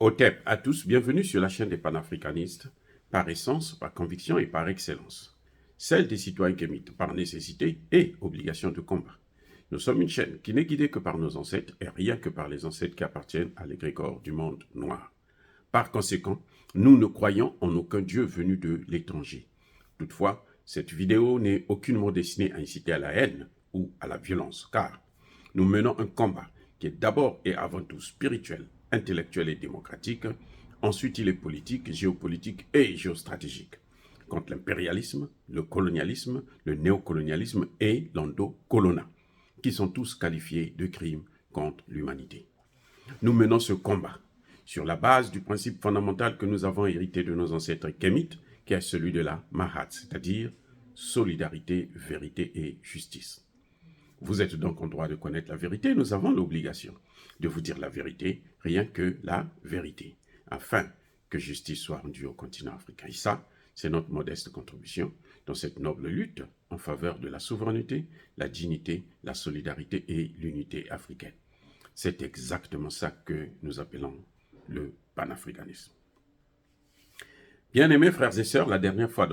Otep à tous, bienvenue sur la chaîne des panafricanistes, par essence, par conviction et par excellence. Celle des citoyens kémites, par nécessité et obligation de combat. Nous sommes une chaîne qui n'est guidée que par nos ancêtres et rien que par les ancêtres qui appartiennent à l'égrégore du monde noir. Par conséquent, nous ne croyons en aucun dieu venu de l'étranger. Toutefois, cette vidéo n'est aucunement destinée à inciter à la haine ou à la violence, car nous menons un combat qui est d'abord et avant tout spirituel, intellectuel et démocratique. Ensuite, il est politique, géopolitique et géostratégique, contre l'impérialisme, le colonialisme, le néocolonialisme et l'endocolonat, qui sont tous qualifiés de crimes contre l'humanité. Nous menons ce combat sur la base du principe fondamental que nous avons hérité de nos ancêtres kémites, qui est celui de la Mahat, c'est-à-dire solidarité, vérité et justice. Vous êtes donc en droit de connaître la vérité, nous avons l'obligation de vous dire la vérité, rien que la vérité, afin que justice soit rendue au continent africain. Et ça, c'est notre modeste contribution dans cette noble lutte en faveur de la souveraineté, la dignité, la solidarité et l'unité africaine. C'est exactement ça que nous appelons le panafricanisme. Bien-aimés frères et sœurs, la dernière fois,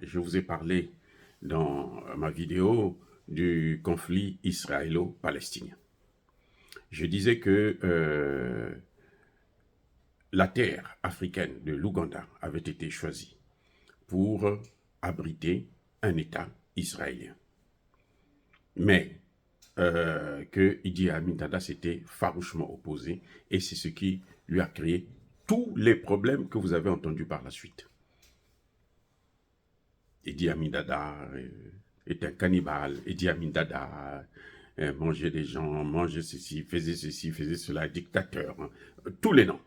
je vous ai parlé dans ma vidéo du conflit israélo-palestinien. Je disais que la terre africaine de l'Ouganda avait été choisie pour abriter un État israélien. Mais que Idi Amin Dada s'était farouchement opposé et c'est ce qui lui a créé tous les problèmes que vous avez entendus par la suite. Idi Amin Dada est un cannibale, Idi Amin Dada mangeait des gens, mangeait ceci, faisait cela, dictateur, hein, tous les noms.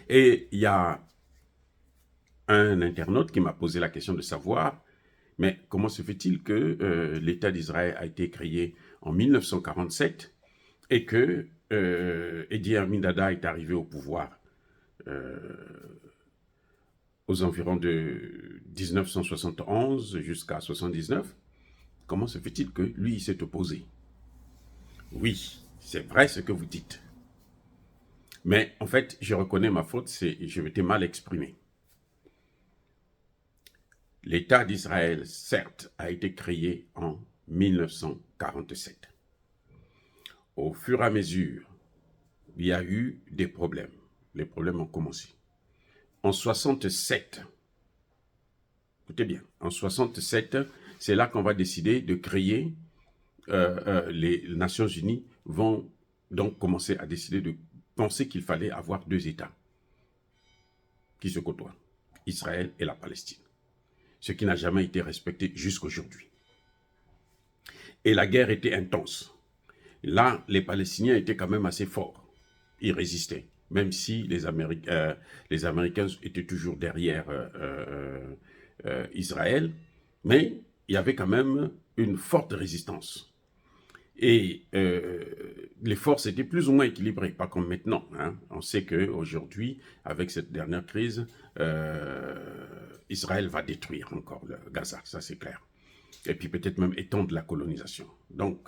Et il y a un internaute qui m'a posé la question de savoir, mais comment se fait-il que l'État d'Israël a été créé en 1947 et que Idi Amin Dada est arrivé au pouvoir aux environs de 1971 jusqu'à 1979, comment se fait-il que lui, il s'est opposé? Oui, c'est vrai ce que vous dites. Mais en fait, je reconnais ma faute, je m'étais mal exprimé. L'État d'Israël, certes, a été créé en 1947. Au fur et à mesure, il y a eu des problèmes. Les problèmes ont commencé. En 67, écoutez bien, en 67, c'est là qu'on va décider de créer, les Nations Unies vont donc commencer à décider de penser qu'il fallait avoir deux États qui se côtoient, Israël et la Palestine, ce qui n'a jamais été respecté jusqu'à aujourd'hui. Et la guerre était intense. Là, les Palestiniens étaient quand même assez forts, ils résistaient, même si les Américains étaient toujours derrière Israël, mais il y avait quand même une forte résistance. Et les forces étaient plus ou moins équilibrées, pas comme maintenant. Hein. On sait qu'aujourd'hui, avec cette dernière crise, Israël va détruire encore le Gaza, ça c'est clair. Et puis peut-être même étendre la colonisation. Donc,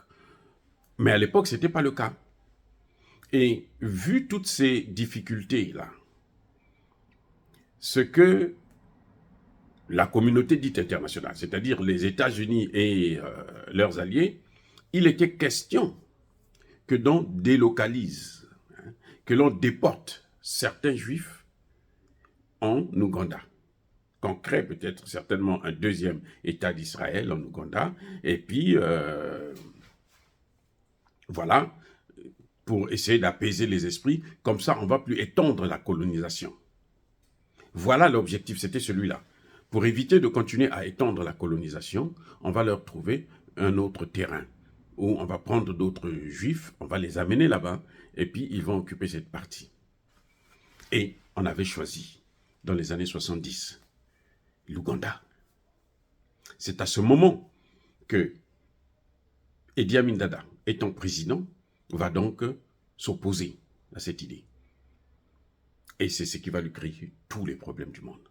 mais à l'époque, ce n'était pas le cas. Et vu toutes ces difficultés-là, ce que la communauté dite internationale, c'est-à-dire les États-Unis et leurs alliés, il était question que l'on délocalise, hein, que l'on déporte certains juifs en Ouganda, qu'on crée peut-être certainement un deuxième État d'Israël en Ouganda, et puis voilà, pour essayer d'apaiser les esprits, comme ça on ne va plus étendre la colonisation. Voilà l'objectif, c'était celui-là. Pour éviter de continuer à étendre la colonisation, on va leur trouver un autre terrain, où on va prendre d'autres juifs, on va les amener là-bas, et puis ils vont occuper cette partie. Et on avait choisi, dans les années 70, l'Ouganda. C'est à ce moment que Idi Amin Dada, étant président, va donc s'opposer à cette idée. Et c'est ce qui va lui créer tous les problèmes du monde.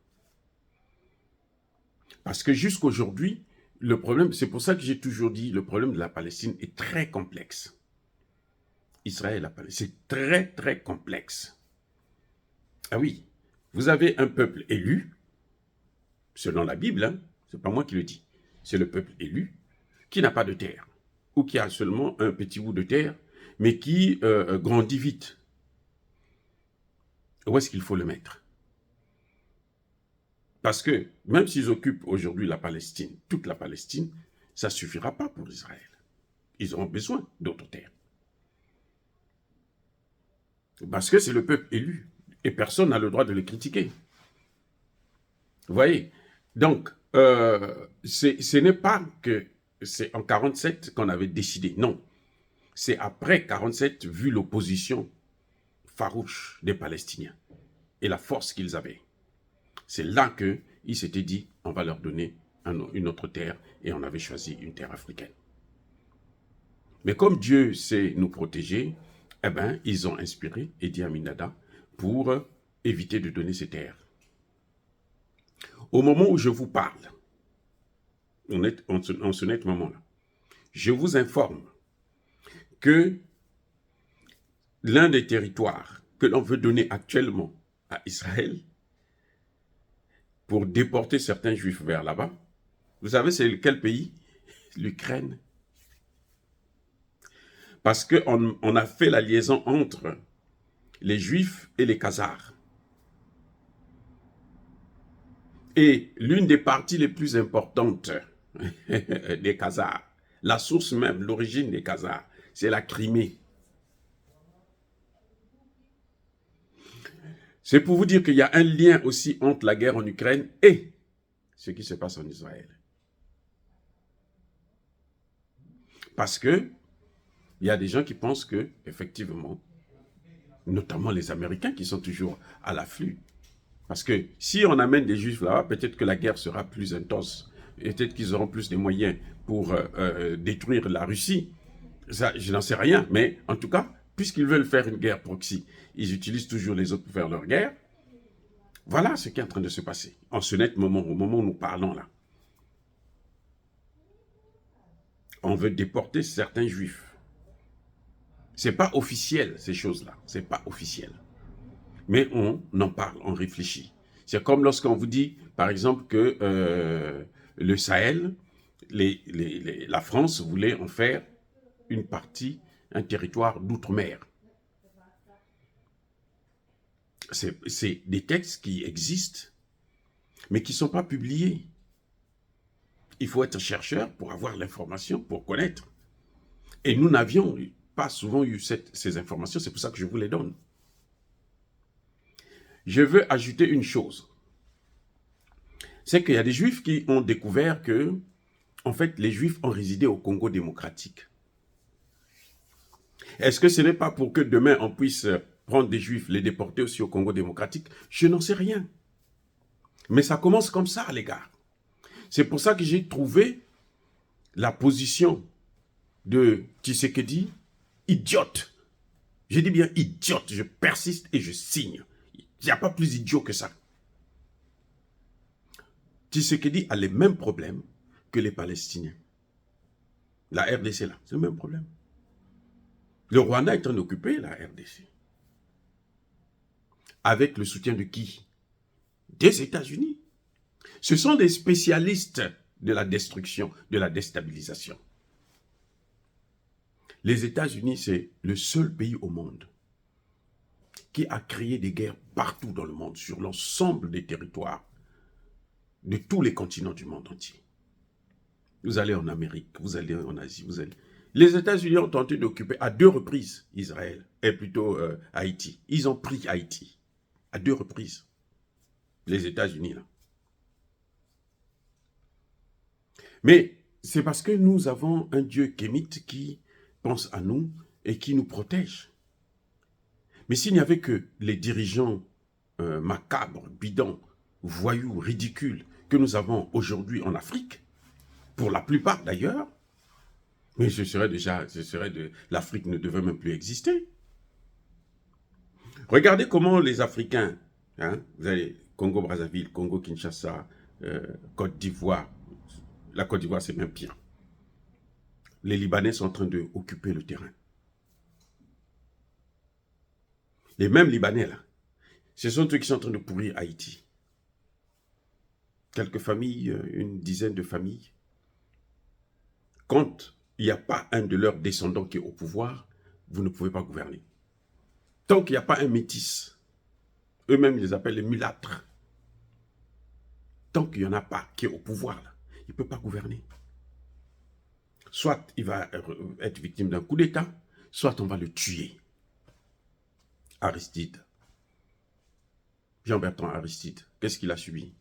Parce que jusqu'à aujourd'hui, le problème, c'est pour ça que j'ai toujours dit, le problème de la Palestine est très complexe. Israël et la Palestine, c'est très très complexe. Ah oui, vous avez un peuple élu, selon la Bible, hein, ce n'est pas moi qui le dis, c'est le peuple élu, qui n'a pas de terre, ou qui a seulement un petit bout de terre, mais qui grandit vite. Où est-ce qu'il faut le mettre? Parce que même s'ils occupent aujourd'hui la Palestine, toute la Palestine, ça ne suffira pas pour Israël. Ils auront besoin d'autres terres. Parce que c'est le peuple élu. Et personne n'a le droit de le critiquer. Vous voyez? Donc, ce n'est pas que c'est en 1947 qu'on avait décidé. Non. C'est après 1947, vu l'opposition farouche des Palestiniens et la force qu'ils avaient. C'est là qu'ils s'étaient dit, on va leur donner une autre terre, et on avait choisi une terre africaine. Mais comme Dieu sait nous protéger, eh ben, ils ont inspiré Idi Amin Dada pour éviter de donner ces terres. Au moment où je vous parle, en ce net moment-là, je vous informe que l'un des territoires que l'on veut donner actuellement à Israël pour déporter certains juifs vers là-bas, vous savez c'est quel pays? L'Ukraine. Parce qu'on a fait la liaison entre les juifs et les khazars. Et l'une des parties les plus importantes des khazars, la source même, l'origine des khazars, c'est la Crimée. C'est pour vous dire qu'il y a un lien aussi entre la guerre en Ukraine et ce qui se passe en Israël. Parce que il y a des gens qui pensent que, effectivement, notamment les Américains qui sont toujours à l'afflux, parce que si on amène des Juifs là-bas, peut-être que la guerre sera plus intense, peut-être qu'ils auront plus de moyens pour détruire la Russie. Ça, je n'en sais rien, mais en tout cas, puisqu'ils veulent faire une guerre proxy, ils utilisent toujours les autres pour faire leur guerre. Voilà ce qui est en train de se passer, en ce net moment, au moment où nous parlons là. On veut déporter certains Juifs. C'est pas officiel, ces choses-là, c'est pas officiel. Mais on en parle, on réfléchit. C'est comme lorsqu'on vous dit, par exemple, que le Sahel, la France voulait en faire une partie, un territoire d'outre-mer. C'est des textes qui existent, mais qui ne sont pas publiés. Il faut être chercheur pour avoir l'information, pour connaître. Et nous n'avions pas souvent eu ces informations, c'est pour ça que je vous les donne. Je veux ajouter une chose. C'est qu'il y a des Juifs qui ont découvert que, en fait, les Juifs ont résidé au Congo démocratique. Est-ce que ce n'est pas pour que demain on puisse prendre des Juifs, les déporter aussi au Congo démocratique? Je n'en sais rien. Mais ça commence comme ça, les gars. C'est pour ça que j'ai trouvé la position de Tshisekedi idiote. Je dis bien idiote, je persiste et je signe. Il n'y a pas plus idiot que ça. Tshisekedi a les mêmes problèmes que les Palestiniens. La RDC, là, c'est le même problème. Le Rwanda est en train d'occuper la RDC. Avec le soutien de qui? Des États-Unis. Ce sont des spécialistes de la destruction, de la déstabilisation. Les États-Unis, c'est le seul pays au monde qui a créé des guerres partout dans le monde, sur l'ensemble des territoires de tous les continents du monde entier. Vous allez en Amérique, vous allez en Asie, vous allez... Les États-Unis ont tenté d'occuper à 2 reprises Israël, et plutôt Haïti. Ils ont pris Haïti à 2 reprises. Les États-Unis, là. Mais c'est parce que nous avons un Dieu kémite qui pense à nous et qui nous protège. Mais s'il n'y avait que les dirigeants macabres, bidons, voyous, ridicules que nous avons aujourd'hui en Afrique, pour la plupart d'ailleurs, mais l'Afrique ne devrait même plus exister. Regardez comment les Africains, hein, vous avez Congo-Brazzaville, Congo-Kinshasa, Côte d'Ivoire, la Côte d'Ivoire c'est même pire. Les Libanais sont en train d'occuper le terrain. Les mêmes Libanais là, Ce sont eux qui sont en train de pourrir Haïti. Quelques familles, une dizaine de familles. Quand il n'y a pas un de leurs descendants qui est au pouvoir, vous ne pouvez pas gouverner. Tant qu'il n'y a pas un métis, eux-mêmes ils les appellent les mulâtres. Tant qu'il n'y en a pas qui est au pouvoir, là, il ne peut pas gouverner. Soit il va être victime d'un coup d'État, soit on va le tuer. Aristide. Jean-Bertrand Aristide, qu'est-ce qu'il a subi?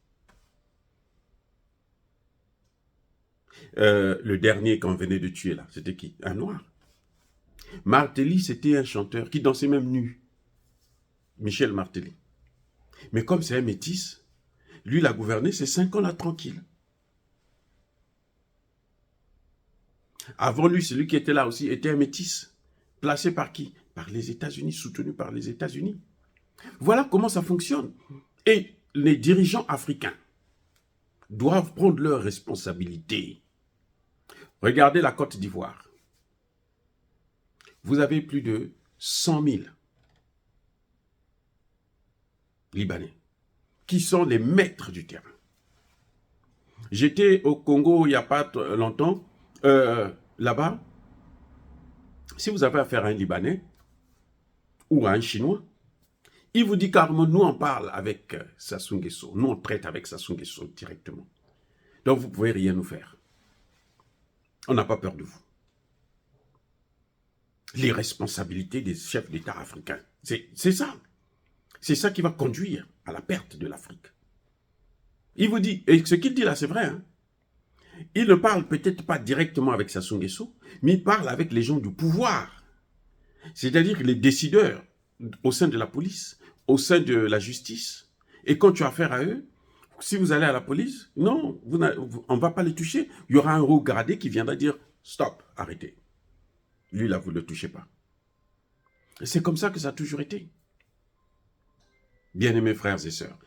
Le dernier qu'on venait de tuer là, c'était qui? Un noir. Martelly, c'était un chanteur qui dansait même nu. Michel Martelly. Mais comme c'est un métis, lui, il a gouverné ses 5 ans là tranquille. Avant lui, celui qui était là aussi était un métis. Placé par qui? Par les États-Unis, soutenu par les États-Unis. Voilà comment ça fonctionne. Et les dirigeants africains doivent prendre leurs responsabilités. Regardez la Côte d'Ivoire. Vous avez plus de 100 000 Libanais qui sont les maîtres du terrain. J'étais au Congo il n'y a pas longtemps. Là-bas, si vous avez affaire à un Libanais ou à un Chinois, il vous dit carrément, nous on parle avec Sassou Nguesso, nous on traite avec Sassou Nguesso directement. Donc vous ne pouvez rien nous faire. On n'a pas peur de vous. Les responsabilités des chefs d'État africains, c'est ça. C'est ça qui va conduire à la perte de l'Afrique. Il vous dit, et ce qu'il dit là c'est vrai, hein, il ne parle peut-être pas directement avec Sassou Nguesso, mais il parle avec les gens du pouvoir. C'est-à-dire les décideurs au sein de la police, au sein de la justice. Et quand tu as affaire à eux, si vous allez à la police, non, on ne va pas les toucher. Il y aura un haut gradé qui viendra dire « Stop, arrêtez ». Lui, là, vous ne le touchez pas. C'est comme ça que ça a toujours été. Bien-aimés frères et sœurs,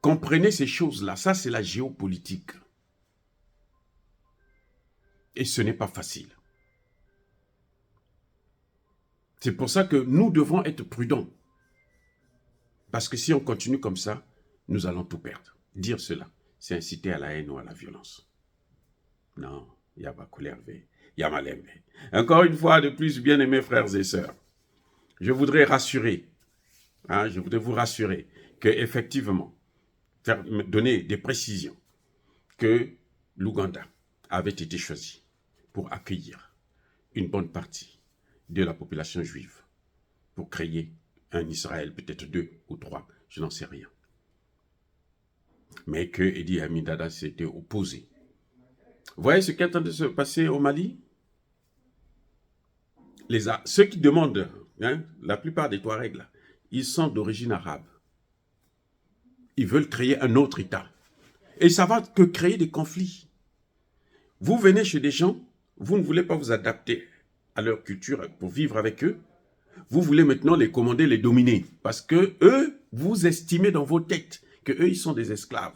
comprenez ces choses-là. Ça, c'est la géopolitique. Et ce n'est pas facile. C'est pour ça que nous devons être prudents. Parce que si on continue comme ça, nous allons tout perdre. Dire cela, c'est inciter à la haine ou à la violence. Non, il y a Bakulervé, il y a Malembe. Encore une fois de plus, bien-aimés frères et sœurs, je voudrais rassurer, je voudrais vous rassurer qu'effectivement, donner des précisions, que l'Ouganda avait été choisi pour accueillir une bonne partie de la population juive, pour créer un Israël, peut-être 2 ou 3, je n'en sais rien. Mais que Idi Amin Dada s'était opposé. Vous voyez ce qui est en train de se passer au Mali? Ceux qui demandent, la plupart des Touaregs, là, ils sont d'origine arabe. Ils veulent créer un autre État. Et ça va que créer des conflits. Vous venez chez des gens, vous ne voulez pas vous adapter à leur culture pour vivre avec eux. Vous voulez maintenant les commander, les dominer. Parce que eux, vous estimez dans vos têtes que eux, ils sont des esclaves.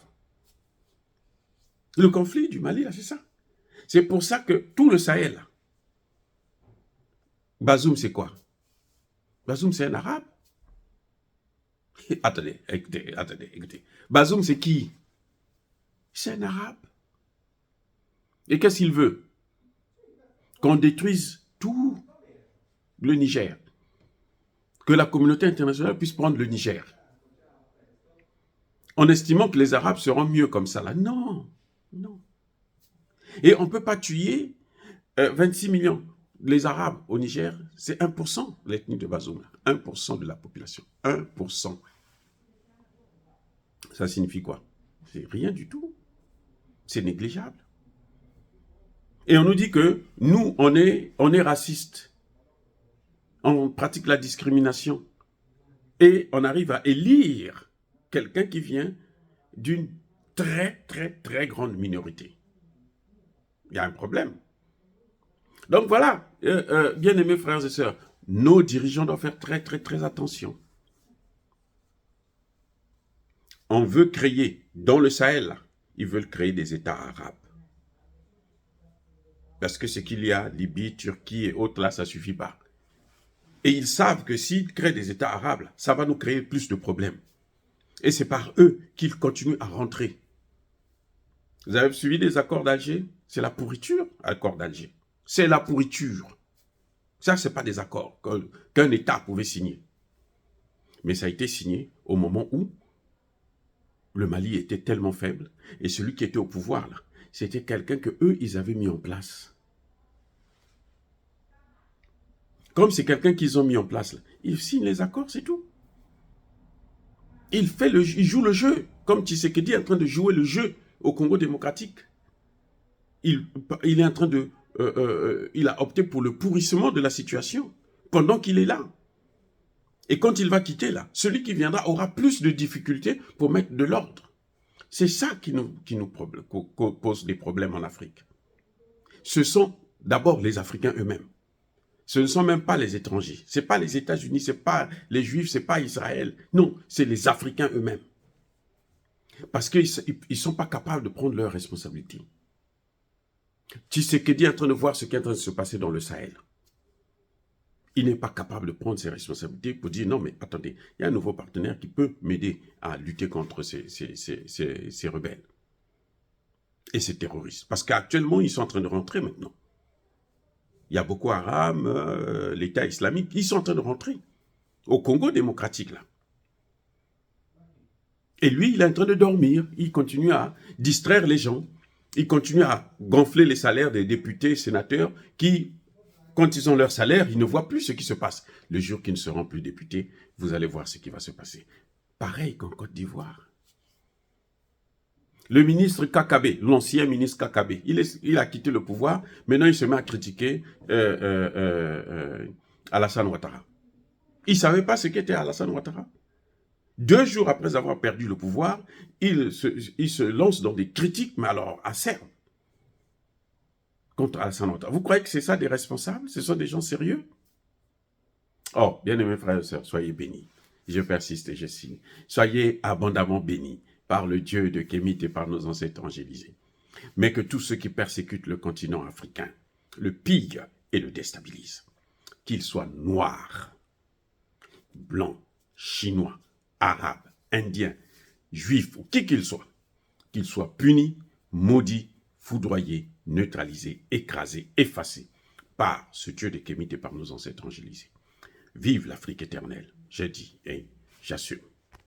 Le conflit du Mali, là, c'est ça. C'est pour ça que tout le Sahel, là, Bazoum, c'est quoi? Bazoum, c'est un arabe. Attendez, écoutez. Bazoum, c'est qui? C'est un arabe. Et qu'est-ce qu'il veut? Qu'on détruise tout le Niger. Que la communauté internationale puisse prendre le Niger. En estimant que les Arabes seront mieux comme ça, là. Non, non. Et on ne peut pas tuer 26 millions. Les Arabes au Niger, c'est 1% l'ethnie de Bazoum. 1% de la population. 1%. Ça signifie quoi? C'est rien du tout. C'est négligeable. Et on nous dit que nous, on est racistes. On pratique la discrimination. Et on arrive à élire quelqu'un qui vient d'une très, très, très grande minorité. Il y a un problème. Donc voilà, bien-aimés frères et sœurs, nos dirigeants doivent faire très, très, très attention. On veut créer, dans le Sahel, là, ils veulent créer des États arabes. Parce que ce qu'il y a, Libye, Turquie et autres, là, ça ne suffit pas. Et ils savent que s'ils créent des États arabes, ça va nous créer plus de problèmes. Et c'est par eux qu'ils continuent à rentrer. Vous avez suivi les accords d'Alger? C'est la pourriture, accord d'Alger. C'est la pourriture. Ça, ce n'est pas des accords qu'un État pouvait signer. Mais ça a été signé au moment où le Mali était tellement faible, et celui qui était au pouvoir, là, c'était quelqu'un que eux, ils avaient mis en place. Comme c'est quelqu'un qu'ils ont mis en place, là, ils signent les accords, c'est tout. Il joue le jeu, comme Tshisekedi est en train de jouer le jeu au Congo démocratique. Il est en train de... il a opté pour le pourrissement de la situation pendant qu'il est là. Et quand il va quitter là, celui qui viendra aura plus de difficultés pour mettre de l'ordre. C'est ça qui nous pose des problèmes en Afrique. Ce sont d'abord les Africains eux-mêmes. Ce ne sont même pas les étrangers. Ce n'est pas les États-Unis, ce n'est pas les Juifs, ce n'est pas Israël. Non, c'est les Africains eux-mêmes. Parce qu'ils ne sont pas capables de prendre leurs responsabilités. Tshisekedi est en train de voir ce qui est en train de se passer dans le Sahel. Il n'est pas capable de prendre ses responsabilités pour dire non, mais attendez, il y a un nouveau partenaire qui peut m'aider à lutter contre ces rebelles et ces terroristes. Parce qu'actuellement, ils sont en train de rentrer maintenant. Il y a Boko Haram, l'État islamique, ils sont en train de rentrer au Congo démocratique, là. Et lui, il est en train de dormir. Il continue à distraire les gens. Il continue à gonfler les salaires des députés, sénateurs, qui, quand ils ont leur salaire, ils ne voient plus ce qui se passe. Le jour qu'ils ne seront plus députés, vous allez voir ce qui va se passer. Pareil qu'en Côte d'Ivoire. Le ministre Kakabe, l'ancien ministre Kakabe, il a quitté le pouvoir. Maintenant, il se met à critiquer Alassane Ouattara. Il ne savait pas ce qu'était Alassane Ouattara. 2 jours après avoir perdu le pouvoir, il se lance dans des critiques, mais alors acerbes, contre Alassane Ouattara. Vous croyez que c'est ça des responsables? Ce sont des gens sérieux? Oh, bien-aimés frères et sœurs, soyez bénis. Je persiste et je signe. Soyez abondamment bénis par le Dieu de Kémit et par nos ancêtres angélisés. Mais que tous ceux qui persécutent le continent africain le pillent et le déstabilisent. Qu'ils soient noirs, blancs, chinois, arabes, indiens, juifs ou qui qu'ils soient punis, maudits, foudroyés, neutralisés, écrasés, effacés par ce Dieu de Kémit et par nos ancêtres angélisés. Vive l'Afrique éternelle, je dis et j'assume.